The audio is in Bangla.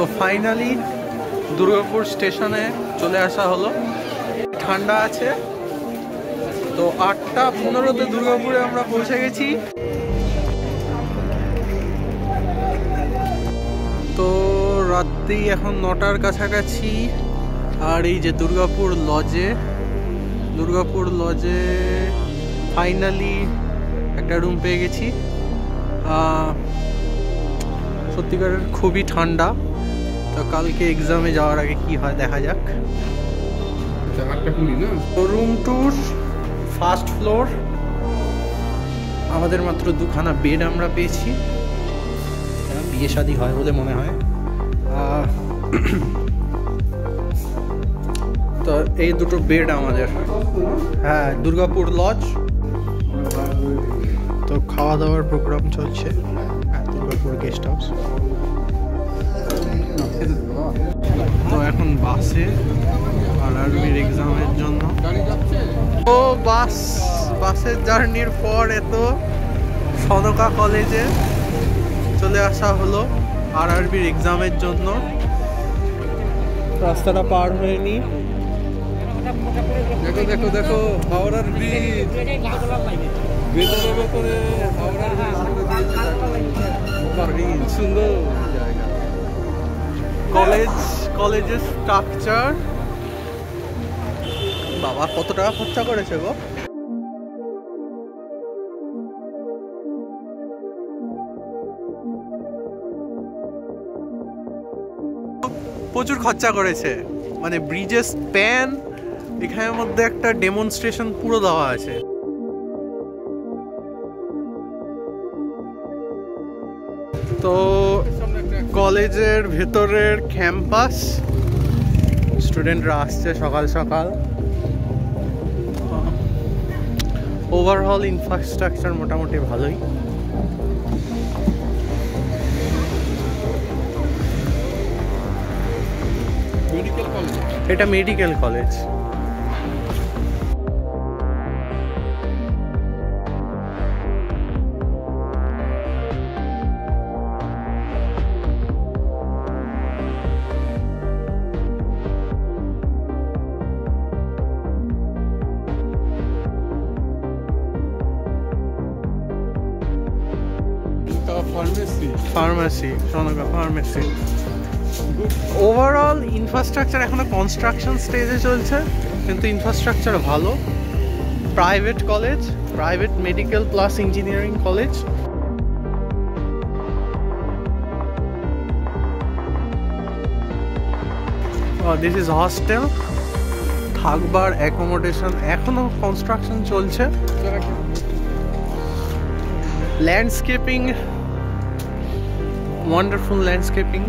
তো ফাইনালি দুর্গাপুর স্টেশনে চলে আসা হলো। ঠান্ডা আছে, তো 8:15-তে দুর্গাপুরে আমরা পৌঁছে গেছি। তো রাত্রি এখন 9টার কাছাকাছি। আর এই যে দুর্গাপুর লজে ফাইনালি একটা রুম পেয়ে গেছি। সত্যিকারের খুবই ঠান্ডা। তো কালকে এক্সামে যাওয়ার আগে কি হয় দেখা যাক। রুম টুর ফার্স্ট ফ্লোর। আমাদের মাত্র 2খানা বেড আমরা পেয়েছি। বিয়ে শাদী হয় বলে মনে হয়। তো এই দুটো বেড আমাদের। হ্যাঁ, দুর্গাপুর লজ। তো খাওয়া দাওয়ার প্রোগ্রাম চলছে দুর্গাপুর গেস্ট হাউস। তো এখন বাসে আরআরবির এক্সামের জন্য। তো বাসের জার্নির পর এত সদকা কলেজে চলে আসা হলো আরআরবির এক্সামের জন্য। রাস্তাটা পার হয়ে নি। দেখো দেখো দেখো হাওড়ার ব্রিজ, ভেতরে ভেতরে হাওড়ার ব্রিজ। সুন্দর জায়গা। কলেজের স্ট্রাকচার। বাবা কত টাকা খরচা করেছে গো। প্রচুর খরচা করেছে, মানে ব্রিজের স্প্যান, এখানের মধ্যে একটা ডেমনস্ট্রেশন পুরো দেওয়া আছে। তো কলেজের ভেতরের ক্যাম্পাস, স্টুডেন্টরা আসছে সকাল সকাল। ওভারঅল ইনফ্রাস্ট্রাকচার মোটামুটি ভালোই। এটা medical college. Pharmacy, Sonka pharmacy. Overall infrastructure এখনো কনস্ট্রাকশন স্টেজে চলছে, কিন্তু ইনফ্রাস্ট্রাকচার ভালো। Private college, private medical plus engineering college. This is hostel. থাকবার অ্যাকোমোডেশন এখনো কনস্ট্রাকশন চলছে। Landscaping, wonderful landscaping.